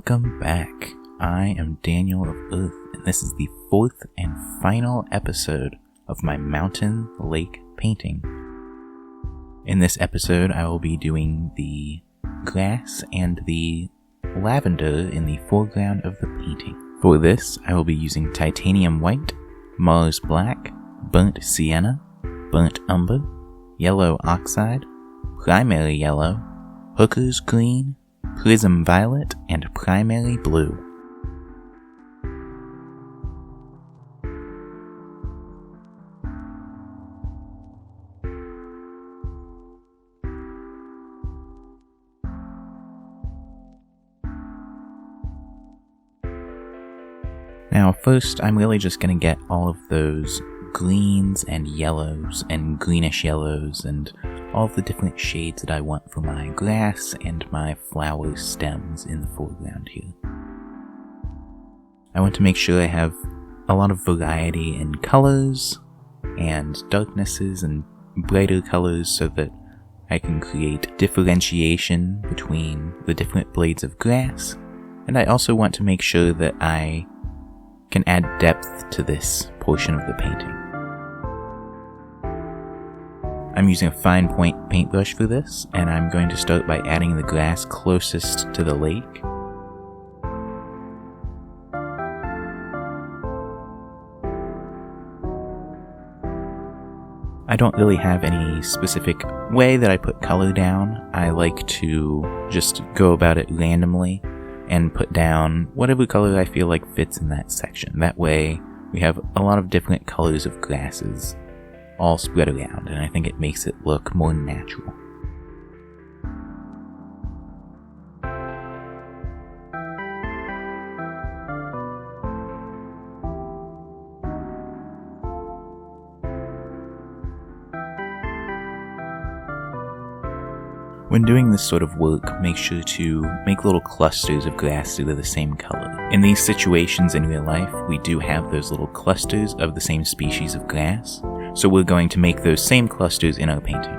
Welcome back. I am Daniel of Earth, and this is the fourth and final episode of my mountain lake painting. In this episode, I will be doing the grass and the lavender in the foreground of the painting. For this, I will be using titanium white, Mars black, burnt sienna, burnt umber, yellow oxide, primary yellow, hooker's green, prism violet, and primary blue. Now first, I'm really just going to get all of those greens and yellows and greenish yellows and all of the different shades that I want for my grass and my flower stems in the foreground here. I want to make sure I have a lot of variety in colors and darknesses and brighter colors so that I can create differentiation between the different blades of grass, and I also want to make sure that I can add depth to this portion of the painting. I'm using a fine point paintbrush for this, and I'm going to start by adding the grass closest to the lake. I don't really have any specific way that I put color down. I like to just go about it randomly and put down whatever color I feel like fits in that section. That way, we have a lot of different colors of grasses all spread around, and I think it makes it look more natural. When doing this sort of work, make sure to make little clusters of grass that are the same color. In these situations in real life, we do have those little clusters of the same species of grass, so we're going to make those same clusters in our painting.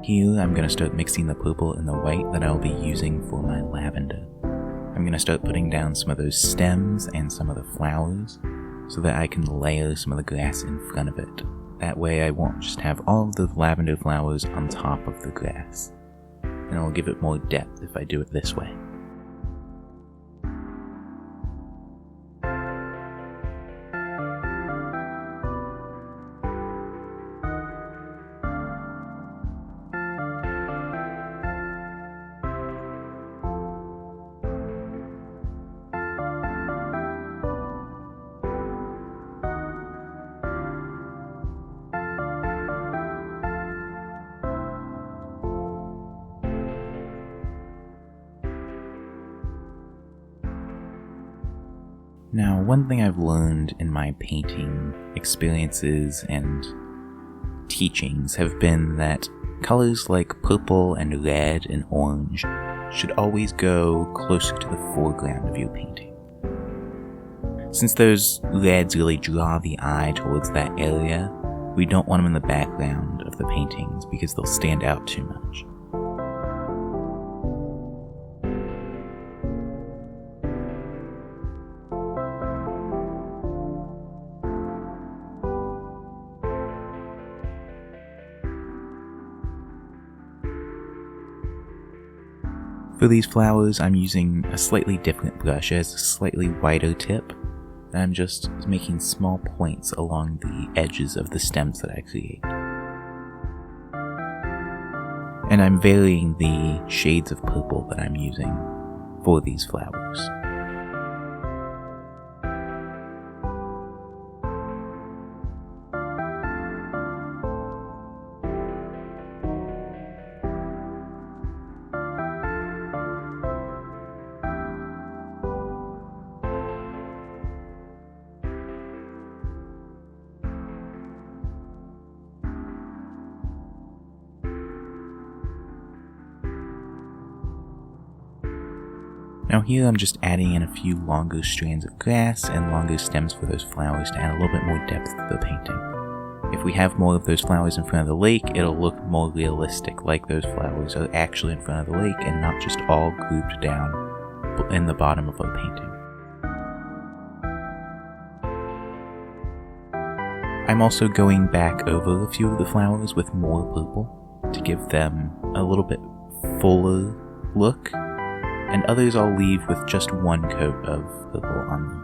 Here, I'm going to start mixing the purple and the white that I'll be using for my lavender. I'm going to start putting down some of those stems and some of the flowers so that I can layer some of the grass in front of it. That way I won't just have all of the lavender flowers on top of the grass. And it'll give it more depth if I do it this way. Now, one thing I've learned in my painting experiences and teachings have been that colors like purple and red and orange should always go closer to the foreground of your painting. Since those reds really draw the eye towards that area, we don't want them in the background of the paintings because they'll stand out too much. For these flowers, I'm using a slightly different brush. It has a slightly wider tip, and I'm just making small points along the edges of the stems that I create. And I'm varying the shades of purple that I'm using for these flowers. Now here I'm just adding in a few longer strands of grass and longer stems for those flowers to add a little bit more depth to the painting. If we have more of those flowers in front of the lake, it'll look more realistic, like those flowers are actually in front of the lake and not just all grouped down in the bottom of our painting. I'm also going back over a few of the flowers with more purple to give them a little bit fuller look, and others I'll leave with just one coat of purple on them.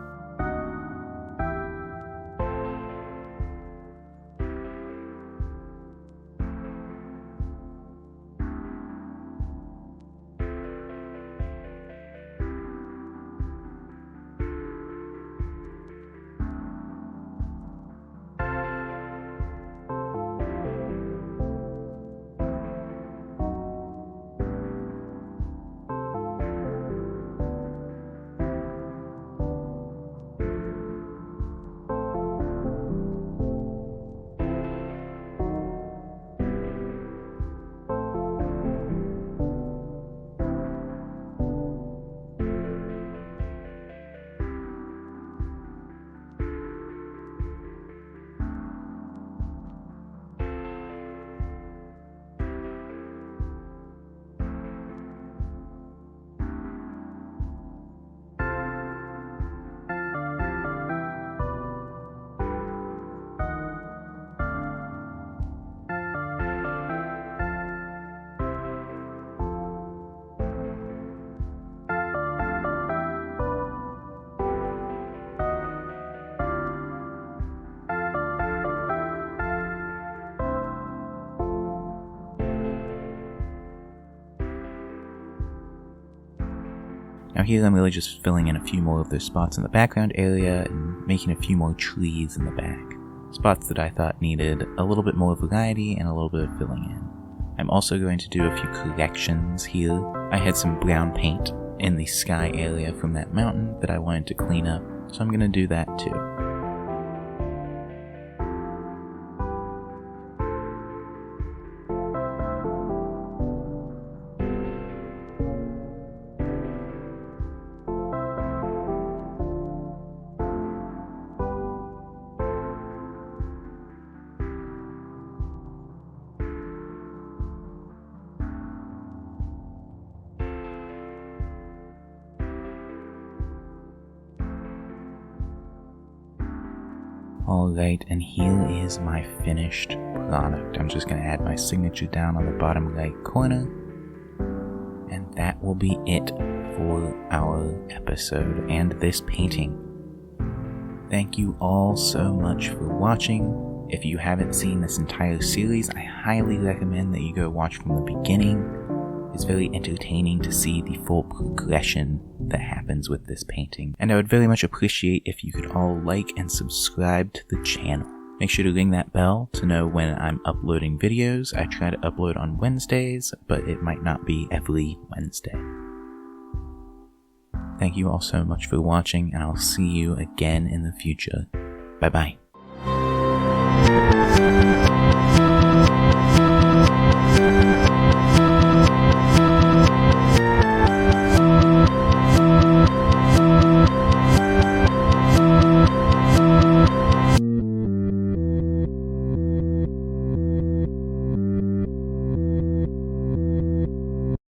Now here I'm really just filling in a few more of those spots in the background area and making a few more trees in the back. Spots that I thought needed a little bit more variety and a little bit of filling in. I'm also going to do a few corrections here. I had some brown paint in the sky area from that mountain that I wanted to clean up, so I'm going to do that too. Alright, and here is my finished product. I'm just going to add my signature down on the bottom right corner, and that will be it for our episode and this painting. Thank you all so much for watching. If you haven't seen this entire series, I highly recommend that you go watch from the beginning. It's very entertaining to see the full progression that happens with this painting. And I would very much appreciate if you could all like and subscribe to the channel. Make sure to ring that bell to know when I'm uploading videos. I try to upload on Wednesdays, but it might not be every Wednesday. Thank you all so much for watching, and I'll see you again in the future. Bye bye.